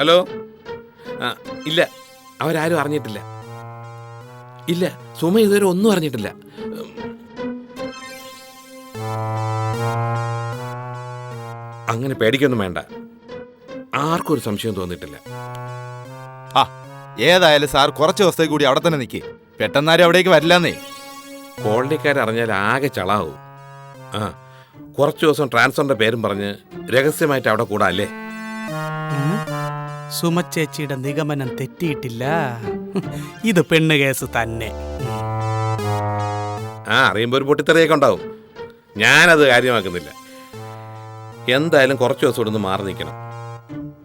Hello. ഇല്ല, അവരാരും അറിഞ്ഞിട്ടില്ല. ഇല്ല, സുമ ഇതുവരെ ഒന്നും അറിഞ്ഞിട്ടില്ല. അങ്ങനെ പേടിക്കൊന്നും വേണ്ട. ആർക്കും ഒരു സംശയം തോന്നിയിട്ടില്ല. ഏതായാലും സാർ കുറച്ച് ദിവസത്തേക്ക് കൂടി അവിടെ തന്നെ നിൽക്കേ. പെട്ടെന്നാരും അവിടേക്ക് വരില്ലെന്നേ. കോളനിക്കാരറിഞ്ഞാൽ ആകെ ചളാവും. കുറച്ചു ദിവസം ട്രാൻസ്ഫറിന്റെ പേരും പറഞ്ഞ് രഹസ്യമായിട്ട് അവിടെ കൂടാല്ലേ. സുമച്ചേച്ചിയുടെ നിഗമനം തെറ്റിയിട്ടില്ല. ഇത് പെണ്ണ് കേസ് തന്നെ. അറിയുമ്പോൾ ഒരു പൊട്ടിത്തെറിയൊക്കെ ഉണ്ടാവും. ഞാനത് കാര്യമാക്കുന്നില്ല. എന്തായാലും കുറച്ചു ദിവസം ഇവിടെ നിന്ന് മാറി നിൽക്കണം.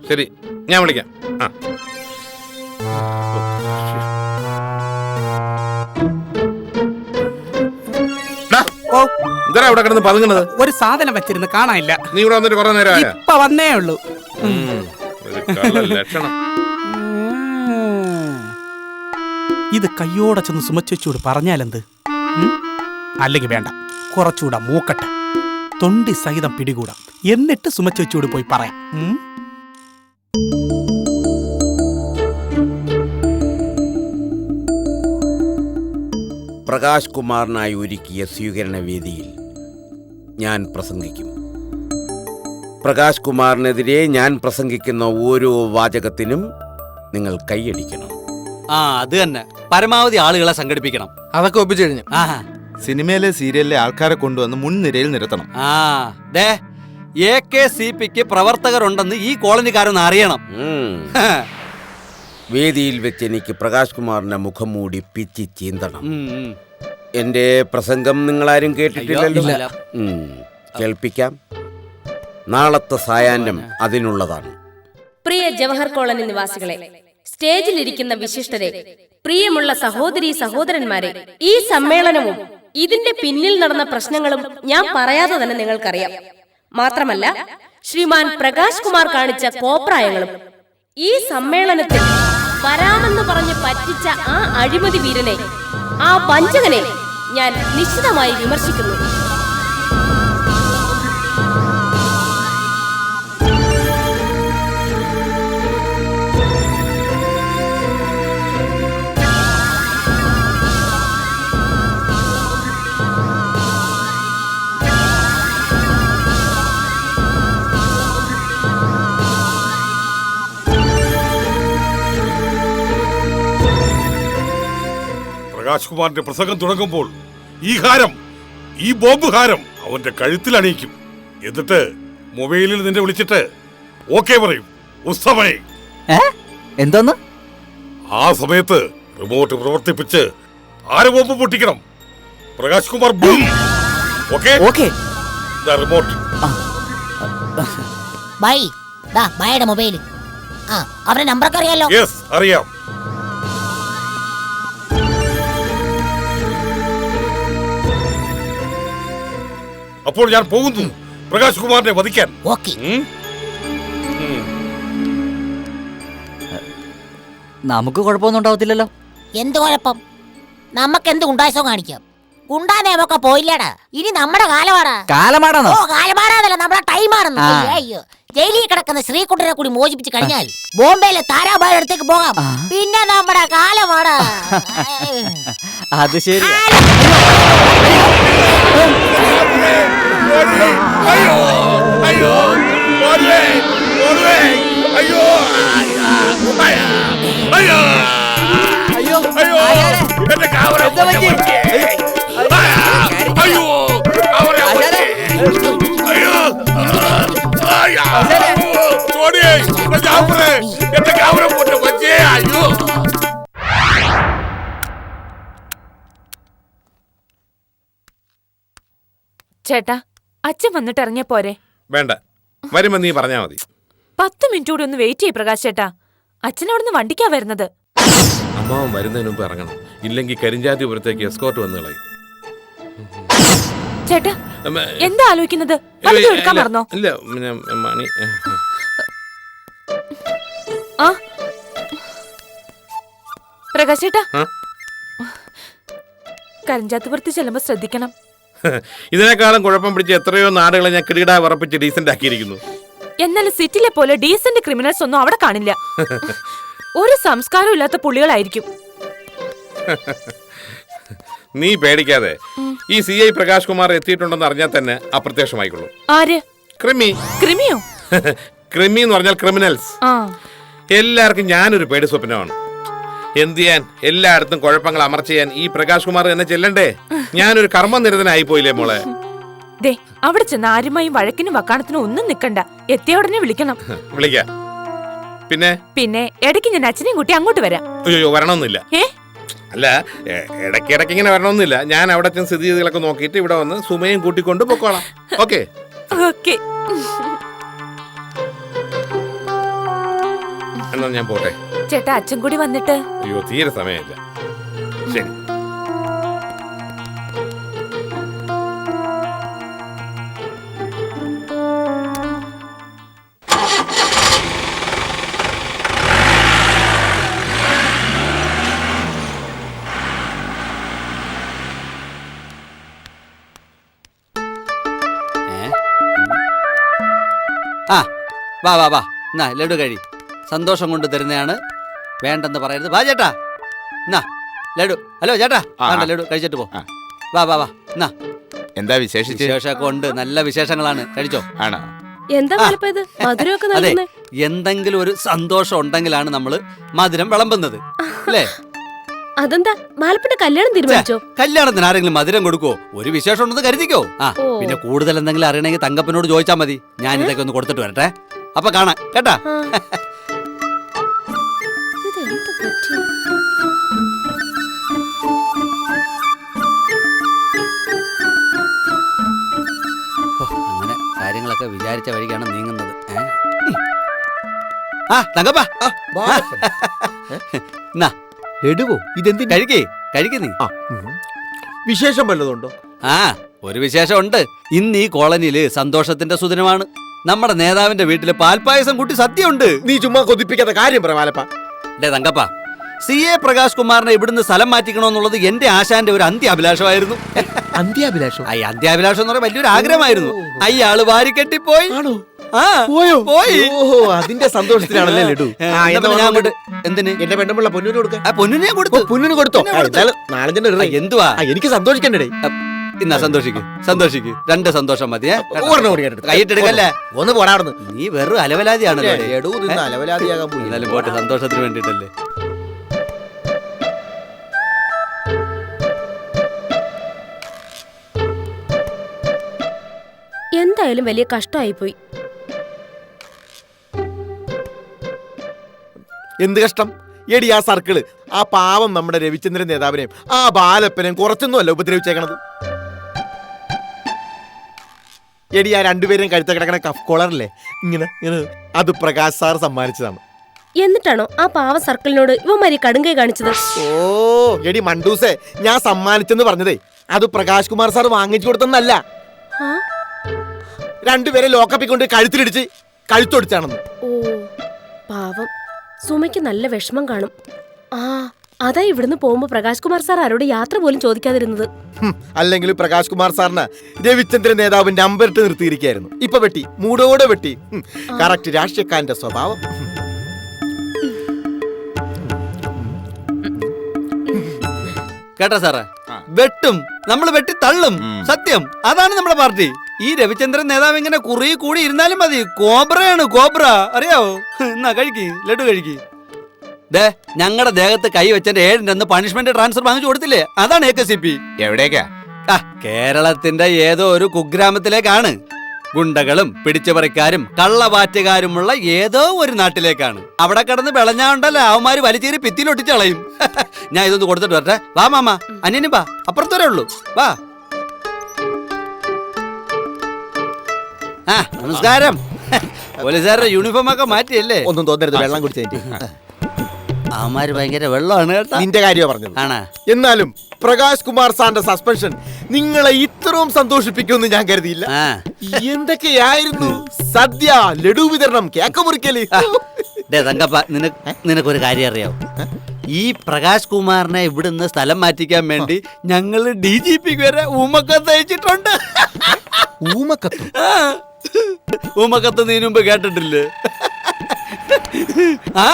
ശരി, ഞാൻ വിളിക്കാം. എന്താ ഇവിടെ കിടന്ന് പതുങ്ങുന്നത്? ഒരു സാധനം വെച്ചിരുന്ന് കാണാനില്ല. നീ ഇവിടെ വന്നിട്ട് കുറെ നേരം ഇപ്പൊ വന്നേ ഉള്ളൂ. ലക്ഷണം. ഇത് കയ്യോടെ ചെന്ന് സുമച്ചോട് പറഞ്ഞാലെന്ത്? അല്ലെങ്കിൽ വേണ്ട, കുറച്ചുകൂടെ മൂക്കട്ടെ. തൊണ്ടി സഹിതം പിടികൂടാം. എന്നിട്ട് സുമച്ചോട് പോയി പറയാം. പ്രകാശ് കുമാറിനായി ഒരുക്കിയ സ്വീകരണ വേദിയിൽ ഞാൻ പ്രസംഗിക്കും. പ്രകാശ് കുമാറിനെതിരെ ഞാൻ പ്രസംഗിക്കുന്ന ഓരോ വാചകത്തിനും നിങ്ങൾ കൈയടിക്കണം. അത് തന്നെ, പരമാവധി ആളുകളെ സംഘടിപ്പിക്കണം. അതൊക്കെ ഒപ്പിച്ചു കഴിഞ്ഞു. സിനിമയിലെ സീരിയലിലെ ആൾക്കാരെ കൊണ്ടുവന്ന് മുൻനിരയിൽ നിർത്തണം. AKCPക്ക് പ്രവർത്തകരുണ്ടെന്ന് ഈ കോളനിക്കാരൊന്ന് അറിയണം. വേദിയിൽ വെച്ച് എനിക്ക് പ്രകാശ് കുമാറിന്റെ മുഖം മൂടി പിച്ചി ചീന്തണം. എന്റെ പ്രസംഗം നിങ്ങളാരും കേട്ടിട്ടില്ലല്ലോ. കേൾപ്പിക്കാം. നാളത്തെ സായാഹ്നം അതിനുള്ളതാണ്. പ്രിയ ജവഹർ കോളനി നിവാസികളെ, സ്റ്റേജിലിരിക്കുന്ന വിശിഷ്ടരെ, പ്രിയമുള്ള സഹോദരീ സഹോദരന്മാരെ, ഈ സമ്മേളനവും ഇതിന്റെ പിന്നിൽ നടന്ന പ്രശ്നങ്ങളും ഞാൻ പറയാതെ തന്നെ നിങ്ങൾക്കറിയാം. മാത്രമല്ല, ശ്രീമാൻ പ്രകാശ് കുമാർ കാണിച്ച കോപ്രായങ്ങളും. ഈ സമ്മേളനത്തിൽ വരാമെന്ന് പറഞ്ഞ് പറ്റിച്ച ആ അഴിമതി വീരനെ, ആ വഞ്ചകനെ ഞാൻ നിശ്ചിതമായി വിമർശിക്കുന്നു. പ്രകാശ് കുമാറിന്റെ പ്രസംഗം തുടങ്ങുമ്പോൾ ഈ ഹാരം, ഈ ബോംബ് ഹാരം അവന്റെ കഴുത്തിൽ അണിയിക്കും. എന്നിട്ട് മൊബൈലിൽ നിന്നെ വിളിച്ചിട്ട് ഓക്കെ പറയും. ഉസ്തമേ, എന്തോന്ന്? ആ സമയത്ത് റിമോട്ട് പ്രവർത്തിപ്പിച്ച് ആര് ബോംബ് പൊട്ടിക്കണം? Prakash Kumar boom. Okay? Remote. ബൈ, ദാ ബൈയുടെ മൊബൈൽ. അവരുടെ നമ്പർ അറിയാലോ? യെസ്, അറിയാം. അപ്പോൾ ഞാൻ പോകുന്നു പ്രകാശ് കുമാറിനെ വധിക്കാൻ. നമുക്ക് കുഴപ്പമൊന്നും ഉണ്ടാവത്തില്ലല്ലോ. എന്ത് കുഴപ്പം? നമുക്ക് എന്ത് ഗുണ്ടായസോ കാണിക്കാം. ഗുണ്ടാ നിയമൊക്കെ പോയില്ലടാ. ഇനി നമ്മുടെ കാലമാടാ. കാലമാടാണോ? കാലമാടാന്നല്ല, നമ്മുടെ ടൈമാണെന്ന്. അയ്യോ, ജയിലിൽ കിടക്കുന്ന ശ്രീകുട്ടനെ കൂടി മോചിപ്പിച്ച് കഴിഞ്ഞാൽ ബോംബെയിലെ താരാബായുടെ അടുത്തേക്ക് പോകാം. പിന്നെ നമ്മുടെ കാലമാടാ. അത് ശരി. ചേട്ടാ, അച്ഛൻ വന്നിട്ട് ഇറങ്ങിയ പോരെ? വേണ്ട, വരുമ്പോ നീ പറഞ്ഞാ മതി. 10 മിനിറ്റ് കൂടി ഒന്ന് വെയിറ്റ് ചെയ്യ് പ്രകാശ് ചേട്ടാ. അച്ഛൻ അവിടുന്ന് വണ്ടിക്കാ വരുന്നത്. അമ്മാവൻ വരുന്നതിന് മുമ്പ് ഇറങ്ങണം. ഇല്ലെങ്കിൽ കരിഞ്ചാതിപുരത്തേക്ക് എസ്കോർട്ട് വന്നു കളയും. ചേട്ടാ, എന്താ ആലോചിക്കുന്നത്? എടുക്കാൻ മറന്നോ? ഇല്ല, മണി. പ്രകാശ് ചേട്ടാ, കരിഞ്ചാത്തുപുരത്ത് ചെല്ലുമ്പോ ശ്രദ്ധിക്കണം. ഇതിനേക്കാളും കുഴപ്പം പിടിച്ച് എത്രയോ നാടുകളെ ഞാൻ കിടീടാ ഉറപ്പിച്ച് ഡീസന്റ് ആക്കിയിരിക്കുന്നു. എന്നാലും സിറ്റിയിലെ പോലെ ഡീസന്റ് ക്രിമിനൽസ് ഒന്നും അവിടെ കാണില്ല. ഒരു സംസ്കാരം ഇല്ലാത്ത പുള്ളികളായിരിക്കും. നീ പേടിക്കാതെ, ഈ CI പ്രകാശ് കുമാർ എത്തിയിട്ടുണ്ടെന്ന് അറിഞ്ഞാൽ തന്നെ അപ്രത്യക്ഷമായിക്കൊള്ളൂ. ആര്? ക്രിമി. ക്രിമിയോ? ക്രിമി എന്ന് പറഞ്ഞാൽ ക്രിമിനൽസ്. ആ, എല്ലാവർക്കും ഞാനൊരു പേടി സ്വപ്നമാണ്. എന്ത് ചെയ്യാൻ, എല്ലായിടത്തും കുഴപ്പങ്ങൾ അമർച്ച ചെയ്യാൻ ഈ പ്രകാശ് കുമാർ എന്നെ ചെല്ലണ്ടേ? ഞാനൊരു കർമ്മനിരതനായി പോയില്ലേ മോളെ. ദേ അവിടെ ചെന്ന് ആരുമായും വഴക്കിനും വക്കാണത്തിനും ഒന്നും നിക്കണ്ട. എത്തിയ ഉടനെ വിളിക്കണം. വിളിക്കാം. പിന്നെ ഇടയ്ക്ക് ഞാൻ അച്ഛനെയും കൂട്ടി അങ്ങോട്ട് വരാം. അയ്യോ, വരണമെന്നില്ല. ഏ? അല്ല, ഇടയ്ക്കിടയ്ക്ക് ഇങ്ങനെ വരണമെന്നില്ല. ഞാൻ അവിടെ ചെന്ന് സ്ഥിതിഗതികളൊക്കെ നോക്കിയിട്ട് ഇവിടെ വന്ന് സുമയും കൂട്ടിക്കൊണ്ട് പൊക്കോളാം. ഓക്കെ? ഓക്കെ. എന്നാ ഞാൻ പോട്ടെ. ചേട്ടാ, അച്ഛൻ കൂടി വന്നിട്ട്. അയ്യോ, തീരെ സമയമില്ല. ശരി. ആ, വാ വാ വാ, എന്നാ ലഡു കഴി. സന്തോഷം കൊണ്ട് തരുന്നതാണ്, വേണ്ടെന്ന് പറയരുത്. വാ ചേട്ടാ, എന്നാ ലഡു. ഹലോ ചേട്ടാ, വേണ്ട ലഡു കഴിച്ചിട്ട് പോ. വാ വാ വാ, എന്നാ. എന്താ വിശേഷിച്ച്? വിശേഷമൊക്കെ ഉണ്ട്, നല്ല വിശേഷങ്ങളാണ്. കഴിച്ചോ. ആണോ? എന്താ ഇത് മധുരമൊക്കെ അതെ, നൽകുന്നേ? എന്തെങ്കിലും ഒരു സന്തോഷം ഉണ്ടെങ്കിലാണ് നമ്മള് മധുരം വിളമ്പുന്നത്, അല്ലേ? അതെന്താ മാലപ്പെട്ട കല്യാണം തീരുമാനിച്ചോ? കല്യാണത്തിന് ആരെങ്കിലും മധുരം കൊടുക്കോ? ഒരു വിശേഷം ഉണ്ടെന്ന് കരുതിക്കോ. ആ, പിന്നെ കൂടുതൽ എന്തെങ്കിലും അറിയണമെങ്കിൽ തങ്കപ്പനോട് ചോദിച്ചാൽ മതി. ഞാൻ ഇതൊക്കെ ഒന്ന് കൊടുത്തിട്ട് വരട്ടെ. അപ്പൊ കാണാം കേട്ടാ. ഇതെന്ത് പറ്റി? അങ്ങനെ കാര്യങ്ങളൊക്കെ വിചാരിച്ച വഴിക്കാണ് നീങ്ങുന്നത്. ആ തങ്കപ്പ, എന്നാ എടുവോ? ഇതെന്തി കഴിക്കേ നീ. വിശേഷം വല്ലതുണ്ടോ? ആ, ഒരു വിശേഷം ഉണ്ട്. ഇന്ന് ഈ കോളനിയില് സന്തോഷത്തിന്റെ സുദിനമാണ്. നമ്മുടെ നേതാവിന്റെ വീട്ടില് പാൽപ്പായസം കൂട്ടി സദ്യയുണ്ട്. നീ ചുമ്മാ കൊതിപ്പിക്കാത്ത കാര്യം പറ മാലപ്പ. തങ്കപ്പ, CA പ്രകാശ് കുമാറിനെ ഇവിടുന്ന് സ്ഥലം മാറ്റിക്കണമെന്നുള്ളത് എന്റെ ആശാന്റെ ഒരു അന്ത്യാഭിലാഷമായിരുന്നു. അന്ത്യാഭിലാഷം? അന്ത്യാഭിലാഷം എന്ന് പറഞ്ഞാൽ വലിയൊരു ആഗ്രഹമായിരുന്നു. അയാള് വാരിക്കെട്ടിപ്പോയി. പോയി. ഓഹോ, അതിന്റെ സന്തോഷത്തിലാണല്ലേ ലഡു. എന്തിന്? എന്റെ പെണ്ണുള്ള പൊന്നിന് കൊടുക്കാൻ. പൊന്നിനെ കൊടുത്തു. പൊന്നിന് കൊടുത്തോ? നാളെ എന്തുവാ? എനിക്ക് സന്തോഷിക്കണ്ടേ? ഇന്നാ സന്തോഷിക്ക്. രണ്ട് സന്തോഷം മതി. കൈയിട്ടെടുക്കല്ലേ? ഒന്ന് പോടാർന്ന്. നീ വെറും അലവലാതിയാണല്ലോ. അലവലാതിയാകാൻ പോയി. എന്നാലും പോട്ടെ, സന്തോഷത്തിന് വേണ്ടിട്ടല്ലേ. എന്തായാലും വലിയ കഷ്ടമായിപ്പോയി. എന്ത് കഷ്ടം? എടി, ആ സർക്കിള് ആ പാവം നമ്മുടെ രവിചന്ദ്രൻ നേതാവിനെയും ആ ബാലപ്പനെയും കുറച്ചൊന്നും അല്ല ഉപദ്രവിച്ചേക്കണത്. എടി, ആ രണ്ടുപേരെയും കഴുത്ത കിടക്കണ കഫ് കോളറില്ലേ, ഇങ്ങനെ അത് പ്രകാശ് സാർ സമ്മാനിച്ചതാണ്. എന്നിട്ടാണോ ആ പാവ സർക്കിളിനോട് ഇവന്മാരി കടുങ്കൈ കാണിച്ചത്? ഓ എടി മണ്ടൂസേ, ഞാൻ സമ്മാനിച്ചെന്ന് പറഞ്ഞതേ അത് പ്രകാശ് കുമാർ സാർ വാങ്ങിച്ചു കൊടുത്തെന്നല്ല. രണ്ടുപേരെ ലോക്കപ്പിൽ കൊണ്ട് കഴുത്തിലിടിച്ച് കഴുത്തൊടിച്ചാണെന്ന്. ഓ പാവം, സുമയ്ക്ക് നല്ല വിഷമം കാണും. ആ, അതാ ഇവിടുന്ന് പോകുമ്പോ പ്രകാശ് കുമാർ സാർ ആരോട് യാത്ര പോലും ചോദിക്കാതിരുന്നത്. അല്ലെങ്കിൽ പ്രകാശ് കുമാർ സാറിന് രവിചന്ദ്രൻ നേതാവിന്റെ അമ്പരട്ട് നിർത്തിയിരിക്കായിരുന്നു. ഇപ്പൊ വെട്ടി, മൂടോടെ വെട്ടി. കറക്റ്റ് രാഷ്ട്രീയക്കാരന്റെ സ്വഭാവം. കേട്ടോ സാറേ, വെട്ടും നമ്മൾ വെട്ടി തള്ളും. സത്യം, അതാണ് നമ്മുടെ പാർട്ടി. ഈ രവിചന്ദ്രൻ നേതാവ് ഇങ്ങനെ കുറി കൂടി ഇരുന്നാലും മതി. കോബ്രയാണ്, കോബ്ര. അറിയാവോ? എന്നാ കഴിക്ക്, ലഡു കഴിക്ക്. ഞങ്ങളുടെ ദേഹത്ത് കൈ വെച്ചതിന്റെ 7 അന്ന് പണിഷ്മെന്റ് ട്രാൻസ്ഫർ വാങ്ങിച്ചു കൊടുത്തില്ലേ? അതാണ് AKCP. എവിടേക്കാ? കേരളത്തിന്റെ ഏതോ ഒരു കുഗ്രാമത്തിലേക്കാണ്. ഗുണ്ടകളും പിടിച്ചുപറിക്കാരും കള്ളവാറ്റുകാരുമുള്ള ഏതോ ഒരു നാട്ടിലേക്കാണ്. അവിടെ കിടന്ന് വിളഞ്ഞാണ്ടല്ലോ അവന്മാര് വലിച്ചേരി ഭിത്തിയിലൊട്ടിച്ച് കളയും. ഞാൻ ഇതൊന്ന് കൊടുത്തിട്ട് വരട്ടെ. വാ മാമ, അന്യനും വാ, അപ്പുറത്തോരേ ഉള്ളൂ. വാ. ആ, നമസ്കാരം. പോലീസുകാരുടെ യൂണിഫോം ഒക്കെ മാറ്റിയല്ലേ? ഒന്നും തോന്നരുത്, വെള്ളം കുടിച്ചതിന്റെ. അവന്മാര് ഭയങ്കര വെള്ളമാണ് കേട്ടോ. നിന്റെ കാര്യമാണ് പറഞ്ഞത്. ആണാ? എന്നാലും പ്രകാശ് കുമാർ സാറിന്റെ സസ്പെൻഷൻ നിങ്ങളെ ഇത്രയും സന്തോഷിപ്പിക്കുമെന്ന് ഞാൻ കരുതിയില്ല. എന്തൊക്കെയായിരുന്നു സദ്യ, ലഡു വിതരണം, കേക്ക് മുറിക്കല്. തങ്കപ്പ, നിനക്കൊരു കാര്യം അറിയാവോ? ഈ പ്രകാശ് കുമാറിനെ ഇവിടുന്ന് സ്ഥലം മാറ്റിക്കാൻ വേണ്ടി ഞങ്ങള് DGP വരെ ഊമക്കത്ത് അയച്ചിട്ടുണ്ട്. ഊമക്കത്ത്? ഉമ്മക്കത്ത് നീ മുമ്പ് കേട്ടിട്ടില്ലേ? ആ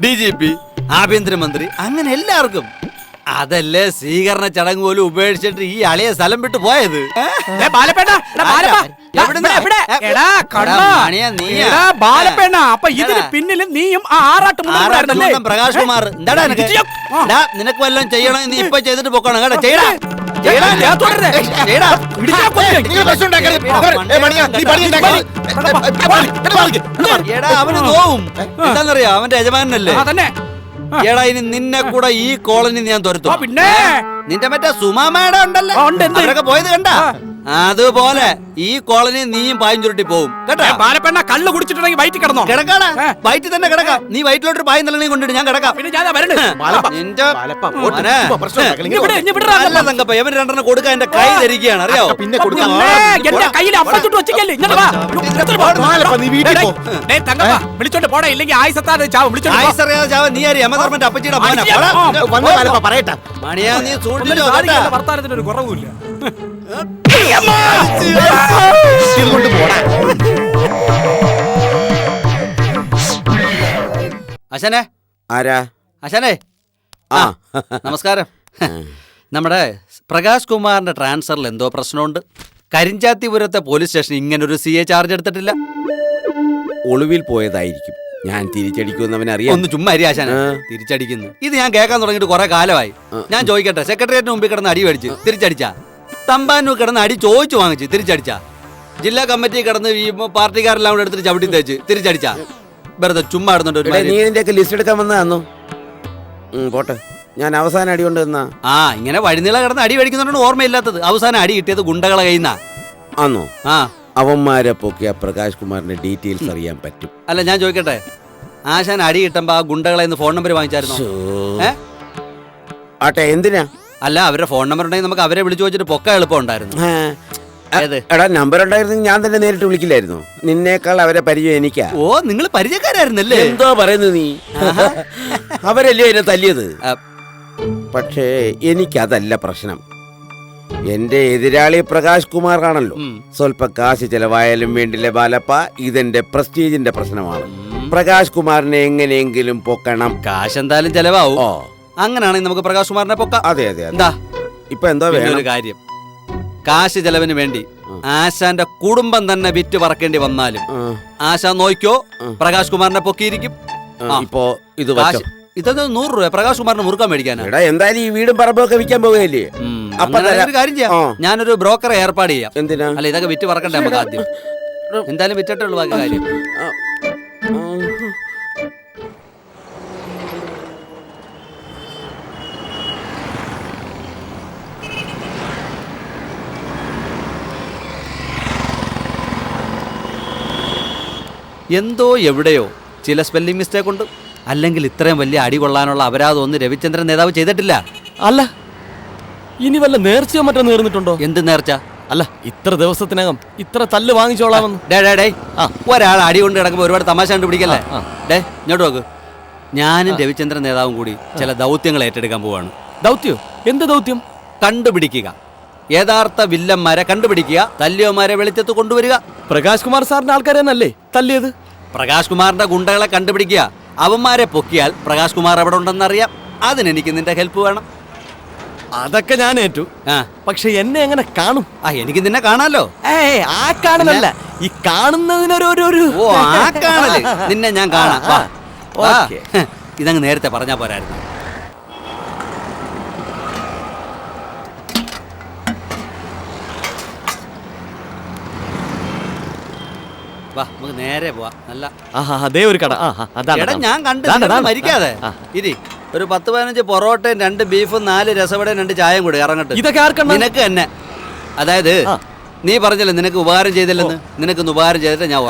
DGP, ആഭ്യന്തരമന്ത്രി, അങ്ങനെ എല്ലാവർക്കും. അതല്ലേ സ്വീകരണ ചടങ്ങ് പോലും ഉപേക്ഷിച്ചിട്ട് ഈ അളിയെ സ്ഥലം വിട്ട് പോയത്. അപ്പൊ ഇതിന് പിന്നിലും നീയും ആ പ്രകാശ് കുമാർ. എന്താടാ നിനക്ക് വല്ലതും ചെയ്യണം, നീ ഇപ്പൊ ചെയ്തിട്ട് പോക്കണം കേട്ടോ. ചെയ്യടാ അവന് നോവും. എന്താന്നറിയാ, അവന്റെ യജമാനല്ലേ. എടാ ഇനി നിന്നെ കൂടെ ഈ കോളനി ഞാൻ തുരത്തും. പിന്നെ നിന്റെ മറ്റേ സുമാമയുടെ ഉണ്ടല്ലോ, അവരൊക്കെ പോയത് കണ്ട. അതുപോലെ ഈ കോളനി നീയും പായും ചുരുട്ടി പോവും കേട്ടോ. ബാലപ്പെണ്ണ കള്ളു കുടിച്ചിട്ടുണ്ടെങ്കിൽ വയറ്റിൽ കിടന്നോ? കിടക്കാടാ, വയറ്റിൽ തന്നെ കിടക്കാം. നീ വയറ്റിലോട്ട് പായും തന്നെ കൊണ്ടിട്ട് ഞാൻ കിടക്കാം. പിന്നെ ഞാൻ അല്ല തങ്കപ്പ, ഇവൻ രണ്ടെണ്ണം കൊടുക്കാൻ എന്റെ കൈ ധരിക്കുകയാണ്, അറിയാവോ? പിന്നെ വിളിച്ചോണ്ട് പോടാ, ഇല്ലെങ്കിൽ ആയിസത്താതെ ചാവും. ആയിസറിയാതെ ചാവ. നീ ആര് യമധർമ്മന്റെ അപ്പച്ചിയുടെ പറയട്ടെ. മണിയാ, നീ സൂക്ഷിച്ചോ കേട്ടാ. വർത്താനത്തിനൊരു കുറവുമില്ല. അശനെ, ആരാ? അശനെ, നമസ്കാരം. നമ്മുടെ പ്രകാശ് കുമാറിന്റെ ട്രാൻസ്ഫറിൽ എന്തോ പ്രശ്നമുണ്ട്. കരിഞ്ചാത്തിപുരത്തെ പോലീസ് സ്റ്റേഷൻ ഇങ്ങനൊരു CA ചാർജ് എടുത്തിട്ടില്ല. ഒളിവിൽ പോയതായിരിക്കും. ഞാൻ തിരിച്ചടിക്കുമെന്ന് അറിയാം. ഒന്ന് ചുമ്മാ അരി ആശാന, തിരിച്ചടിക്കുന്നു. ഇത് ഞാൻ കേൾക്കാൻ തുടങ്ങിയിട്ട് കുറെ കാലമായി. ഞാൻ ചോദിക്കട്ടെ, സെക്രട്ടേറിയറ്റിന് മുമ്പിൽ കിടന്ന് അടി മേടിച്ച് തിരിച്ചടിച്ചാ? തമ്പാനൂർ കിടന്ന് അടി ചോദിച്ചു വാങ്ങിച്ച് തിരിച്ചടിച്ചാ? ജില്ലാ കമ്മിറ്റി കിടന്ന് ഈ പാർട്ടിക്കാരെല്ലാം കൂടെ എടുത്തിട്ട് ചവിട്ടി തേച്ച് തിരിച്ചടിച്ചാ? വെറുതെ ചുമ്മാ ഇടുന്നുണ്ട്. നീ ഇതിന്റെയൊക്കെ ലിസ്റ്റ് എടുക്കാൻ വന്നതാന്നോ? പോട്ടെ, ഞാൻ അവസാനം അടി കൊണ്ട് തന്നാ. ഇങ്ങനെ വഴിനീള കിടന്ന് അടി മേടിക്കുന്നുണ്ട് ഓർമ്മയില്ലാത്തത്. അവസാനം അടി കിട്ടിയത് ഗുണ്ടകളെ കയ്യുന്നാ. ആന്നോ? അവന്മാരെ പൊക്കിയ പ്രകാശ് കുമാറിന്റെ ഡീറ്റെയിൽസ് അറിയാൻ പറ്റും. അല്ല ഞാൻ ചോദിക്കട്ടെ, ആശാൻ അടി കിട്ടുമ്പോ ആ ഗുണ്ടകളെ ഫോൺ നമ്പർ വാങ്ങിച്ചായിരുന്നോ? ആട്ടെ, എന്തിനാ? അല്ല, അവരുടെ ഫോൺ നമ്പർ ഉണ്ടെങ്കിൽ നമുക്ക് അവരെ വിളിച്ചു വെച്ചിട്ട് പൊക്ക എളുപ്പം ഉണ്ടായിരുന്നു. എടാ, നമ്പർ ഉണ്ടായിരുന്നെങ്കിൽ ഞാൻ തന്നെ നേരിട്ട് വിളിക്കില്ലായിരുന്നു. നിന്നേക്കാൾ അവരെ പരിചയം എനിക്കാ. ഓ, നിങ്ങൾ പരിചയക്കാരായിരുന്നല്ലേ? എന്തോ പറയുന്നത് നീ? അവരല്ലേ എന്നെ തല്ലിയത്. പക്ഷേ എനിക്കതല്ല പ്രശ്നം. എന്റെ എതിരാളി പ്രകാശ് കുമാർ ആണല്ലോ. സ്വല്പ കാശ് ചെലവായാലും വേണ്ടില്ല ബാലപ്പ, ഇതെന്റെ പ്രസ്റ്റീജിന്റെ പ്രശ്നമാണ്. പ്രകാശ് കുമാറിനെ എങ്ങനെയെങ്കിലും പൊക്കണം. കാശ് എന്തായാലും ചെലവാവും. അങ്ങനെയാണെങ്കിൽ നമുക്ക് പ്രകാശ് കുമാറിനെ പൊക്കാം. അതെ അതെ. എന്താ ഇപ്പൊ എന്തോ വേണം? ഒരു കാര്യം, കാശ് ചെലവിന് വേണ്ടി ആശാന്റെ കുടുംബം തന്നെ വിറ്റ് പറക്കേണ്ടി വന്നാലും ആശാൻ നോക്കിയോ പ്രകാശ് കുമാറിനെ പൊക്കിയിരിക്കും. ഇപ്പോ ഇത് ഇതൊക്കെ 100 രൂപ പ്രകാശ് കുമാറിന് മുറുക്കാൻ മേടിക്കാനാ. എന്തായാലും ഈ വീടും പറമ്പൊക്കെ വിൽക്കാൻ പോവുകയല്ലേ? അപ്പൊ ഒരു കാര്യം ചെയ്യാം, ഞാനൊരു ബ്രോക്കറെ ഏർപ്പാട് ചെയ്യാം. എന്തിനാ? അല്ല, ഇതൊക്കെ വിറ്റ് പറക്കണ്ടേ നമുക്ക് ആദ്യം. എന്തായാലും വിറ്റിട്ടേ ഉള്ളൂ ബാക്കി കാര്യം. എന്തോ എവിടെയോ ചില സ്പെല്ലിംഗ് മിസ്റ്റേക്ക് ഉണ്ട്. അല്ലെങ്കിൽ ഇത്രയും വലിയ അടി കൊള്ളാനുള്ള അപരാധം ഒന്നും രവിചന്ദ്രൻ നേതാവ് ചെയ്തിട്ടില്ല. അല്ല, ഇനി വല്ല നേർച്ചയോ മറ്റോ നേർന്നിട്ടുണ്ടോ? എന്ത് നേർച്ച? അല്ല, ഇത്ര ദിവസത്തിനകം ഇത്ര തല്ല് വാങ്ങിച്ചോളാമെന്ന്. ഒരാൾ അടി കൊണ്ട് കിടക്കുമ്പോൾ ഒരുപാട് തമാശ കണ്ടുപിടിക്കല്ലേ. ഇങ്ങോട്ട് നോക്ക്, ഞാനും രവിചന്ദ്രൻ നേതാവും കൂടി ചില ദൗത്യങ്ങൾ ഏറ്റെടുക്കാൻ പോവാണ്. ദൗത്യോ? എന്ത് ദൗത്യം? കണ്ടുപിടിക്കുക, യഥാർത്ഥ വില്ലന്മാരെ കണ്ടുപിടിക്കുക, തല്ലിയോമാരെ വെളിച്ചത്ത് കൊണ്ടുവരിക. പ്രകാശ് കുമാർ സാറിന്റെ ആൾക്കാരെ തന്നെയല്ലേ തല്ലിയത്? പ്രകാശ് കുമാറിന്റെ ഗുണ്ടകളെ കണ്ടുപിടിക്കുക, അവന്മാരെ പൊക്കിയാൽ പ്രകാശ് കുമാർ എവിടെ ഉണ്ടെന്നറിയാം. അതിനെനിക്ക് നിന്റെ ഹെൽപ്പ് വേണം. അതൊക്കെ ഞാൻ ഏറ്റു. പക്ഷെ എന്നെ എങ്ങനെ കാണും? എനിക്ക് നിന്നെ കാണാലോ. ആ കാണലല്ല, ഈ കാണുന്നതിനൊരു കാണല്. നിന്നെ ഞാൻ കാണാം. ഇതങ്ങ് നേരത്തെ പറഞ്ഞാ പോരായിരുന്നു. വാ, നമുക്ക് നേരെ പോവാ. നല്ല അതേ ഒരു കട. ഞാൻ കണ്ടു മരിക്കാതെ ഇരി. ഒരു 10-15 പൊറോട്ടയും 2 ബീഫും 4 രസവടയും 2 ചായയും കൂടി ഇറങ്ങട്ടെ. ഇതൊക്കെ നിനക്ക് തന്നെ. അതായത് നീ പറഞ്ഞല്ലേ നിനക്ക് ഉപകാരം ചെയ്തില്ലെന്ന്, നിനക്കൊന്ന് ഉപകാരം ചെയ്തിട്ട് ഞാൻ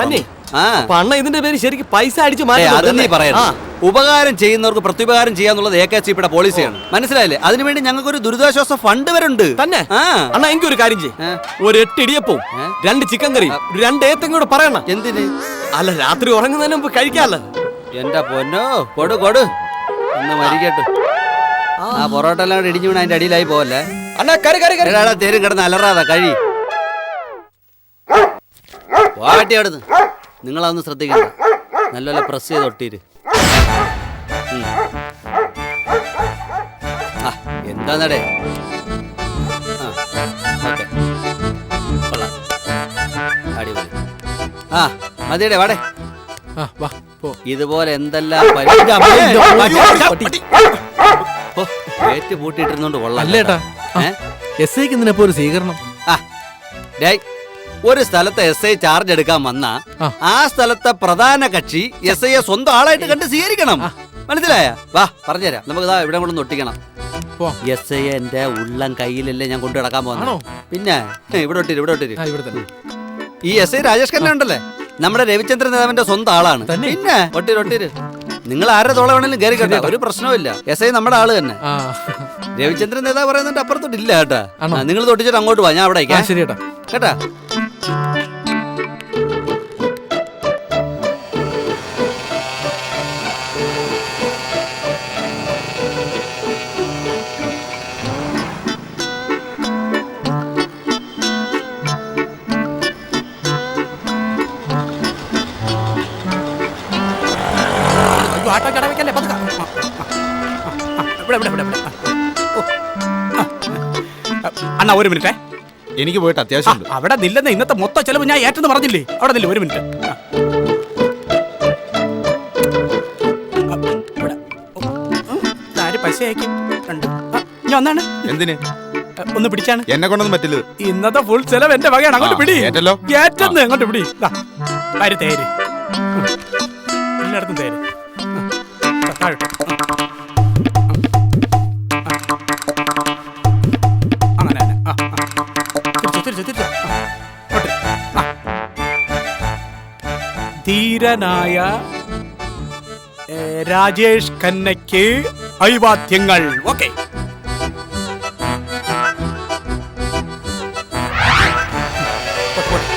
അണ്ണ ഇതിന്റെ പേര് ശരിക്കും പൈസ അടിച്ചു. അത് നീ പറയാ. ഉപകാരം ചെയ്യുന്നവർക്ക് പ്രത്യുപകാരം ചെയ്യാന്നുള്ളത് AKCP പോളിസിയാണ്, മനസ്സിലായില്ലേ? അതിനുവേണ്ടി ഞങ്ങൾക്ക് ഒരു ദുരിതാശ്വാസ ഫണ്ട് വരെ ഉണ്ട് തന്നെ. അണ്ണാ, എനിക്ക് ഒരു കാര്യം ചെയ്യും. ഒരു 8 ഇടിയപ്പവും 2 ചിക്കൻ കറിയും 2 ഏത്തങ്ങ കൂടെ പറയണം. എന്തിന്? അല്ല, രാത്രി ഉറങ്ങുന്നതിന് മുമ്പ് കഴിക്കാല്ലോ. എന്റെ പൊന്നോ, കൊടു ഒന്ന് മരിക്കട്ടെ. ആ പൊറോട്ട എല്ലാം ഇടിഞ്ഞു വീണ് അതിന്റെ അടിയിലായി പോവല്ലേ. അണ്ണാ, കറി തേരും കിടന്ന് അലറാതെ കഴി. വാട്ടി അവിടുന്ന്. നിങ്ങളതൊന്ന് ശ്രദ്ധിക്കണ്ട. നല്ലപോലെ പ്രസ് ചെയ്ത് ഒട്ടീര്. ആ എന്താന്നടേ? ഓക്കെ കൊള്ളാം, അടിപൊളി. ആ മതിയടേ, വാടേ. ഇതുപോലെ എന്തെല്ലാം ഗേറ്റ് പൂട്ടിയിട്ടിരുന്നോണ്ട് കൊള്ളാം. അല്ലേട്ടാ എസ് ഐക്ക് എന്തിനാ ഒരു സ്വീകരണം? ഒരു സ്ഥലത്തെ എസ് ഐ ചാർജ് എടുക്കാൻ വന്ന ആ സ്ഥലത്തെ പ്രധാന കക്ഷി എസ് ഐയെ സ്വന്തം ആളായിട്ട് കണ്ട് സ്വീകരിക്കണം. മനസ്സിലായ? വാ പറഞ്ഞുതരാം. നമുക്ക് ഇതാ ഇവിടെ കൊണ്ടൊന്ന് ഒട്ടിക്കണം. എസ് ഐ എന്റെ ഉള്ളം കയ്യിലല്ലേ ഞാൻ കൊണ്ടു കിടക്കാൻ പോകുന്നു. പിന്നെ ഇവിടെ ഒട്ടിര്, ഇവിടെ ഒട്ടിര്. ഈ എസ് ഐ രാജേഷ് ഖന്ന ഉണ്ടല്ലേ, നമ്മുടെ രവിചന്ദ്രൻ നേതാവിന്റെ സ്വന്തം ആളാണ്. പിന്നെ ഒട്ടിര് ഒട്ടിര്. നിങ്ങൾ ആരുടെ തോള വേണേലും കയറി കേട്ടോ, ഒരു പ്രശ്നവുമില്ല. എസ് ഐ നമ്മുടെ ആള് തന്നെ. രവിചന്ദ്രൻ നേതാവ് പറയുന്നുണ്ട് അപ്പുറത്തോട്ടില്ല കേട്ടാ. നിങ്ങൾ തൊട്ടിച്ചിട്ട് അങ്ങോട്ട് വാ, ഞാൻ അവിടെ കേട്ടാ. അണ്ണാ ഒരു മിനിറ്റ്, എനിക്ക് പോയിട്ട് അത്യാവശ്യം അവിടെ നില്ലെന്ന് ഇന്നത്തെ മൊത്തം ചെലവ് ഞാൻ ഏറ്റെന്ന് പറഞ്ഞില്ലേ? അവിടെ നില്ല, ഒരു മിനിറ്റ്. പൈസ അയക്കും. ഞാൻ ഒന്നാണ്. എന്തിന്? ഒന്ന് പിടിച്ചാണ്. എന്നെ കൊണ്ടൊന്നും പറ്റില്ല. ഇന്നത്തെ ഫുൾ ചെലവ് എന്റെ വകയാണ്. അങ്ങോട്ട് പിടി. ഏറ്റെന്ന് അങ്ങോട്ട് പിടി. വരി തേര്, എല്ലായിടത്തും തേര്. അങ്ങനെ ധീരനായ രാജേഷ് ഖന്നയ്ക്ക് അഭിവാദ്യങ്ങൾ. ഓക്കെ,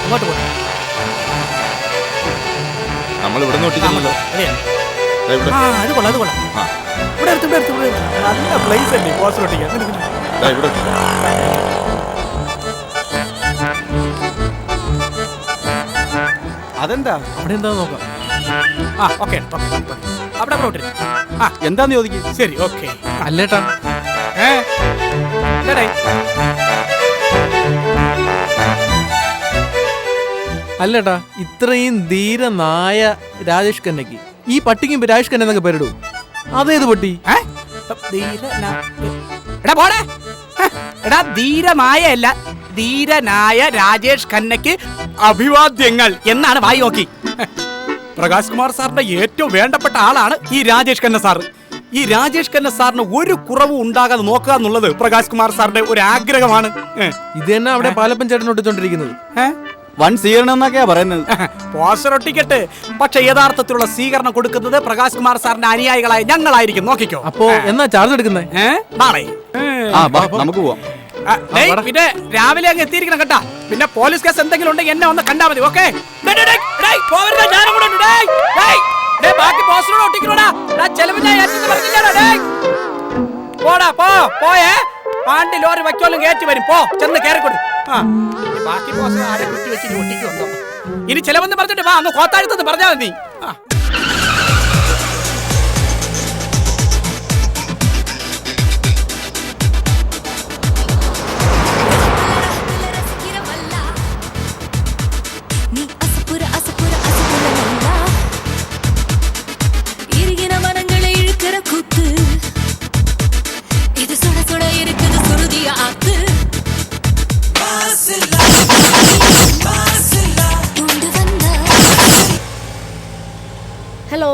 അങ്ങോട്ട് പോട്ടെ. നമ്മൾ ഇവിടെ നിന്ന് ഒട്ടിച്ചല്ലോ. അത് കൊള്ളാം, അത് കൊള്ളാം. ഇവിടെ എടുത്ത് നല്ല പ്ലേസ് അല്ലേ പോസ്റ്റർ ഒട്ടിക്കാൻ. അതെന്താ അവിടെ എന്താ നോക്കാം. ഓക്കെ, അവിടെ എന്താന്ന് ചോദിക്കും. ശരി, ഓക്കെ. അല്ലേട്ടാ അല്ലേട്ടാ ഇത്രയും ധീരനായ രാജേഷ് ഖന്നയ്ക്ക് ഈ പട്ടിക്കും രാജേഷ് ഖന്ന എന്നൊക്കെ പേരിടൂ. അതേത് പട്ടി? ധീരമായ അല്ല, ധീരനായ രാജേഷ് ഖന്നയ്ക്ക് അഭിവാദ്യങ്ങൾ എന്നാണ് വായി നോക്കി. പ്രകാശ് കുമാർ സാറിന്റെ ഏറ്റവും വേണ്ടപ്പെട്ട ആളാണ് ഈ രാജേഷ് ഖന്ന സാർ. ഈ രാജേഷ് ഖന്ന സാറിന് ഒരു കുറവും ഉണ്ടാകാതെ നോക്കുക എന്നുള്ളത് പ്രകാശ് കുമാർ സാറിന്റെ ഒരു ആഗ്രഹമാണ്. ഇത് തന്നെ അവിടെ പാലപ്പൻ ചേട്ടൻ ഒട്ടിച്ചോണ്ടിരിക്കുന്നത്. വൻ സ്വീകരണം എന്നൊക്കെയാ പറയുന്നത്. പോസ്റ്റർ ഒട്ടിക്കട്ടെ, പക്ഷെ യഥാർത്ഥത്തിലുള്ള സ്വീകരണം കൊടുക്കുന്നത് പ്രകാശ് കുമാർ സാറിന്റെ അനുയായികളായ ഞങ്ങളായിരിക്കും. നോക്കിക്കോ. അപ്പോ എന്നാ ചാർജ് എടുക്കുന്നത്? നാളെ നമുക്ക് പോവാം. പിന്നെ രാവിലെ അങ്ങ് എത്തിയിരിക്കണം കേട്ടാ. പിന്നെ പോലീസ് കേസ് എന്തെങ്കിലും ഉണ്ടെങ്കിൽ എന്നെ ഒന്ന് കണ്ടാ മതി. ഓക്കെ, ബാക്കി പോസ്റ്റർ ഒട്ടിക്കണോടാ. ചെലവ് ഞാൻ പോടാ, പോയേ. പാണ്ടി ലോറി വയ്ക്കോലും കയറ്റി വരും. പോ, ചെന്ന് കയറിക്കൊടു. ബാക്കി പോസ്റ്റർ ആരെ കുത്തി വെച്ച് ഒട്ടിക്കുണ്ടോ? ഇനി ചെലവെന്ന് പറഞ്ഞിട്ട് വാ, അങ്ങ് കോത്താഴ്ത്തെന്ന് പറഞ്ഞാൽ മതി. ഹലോ.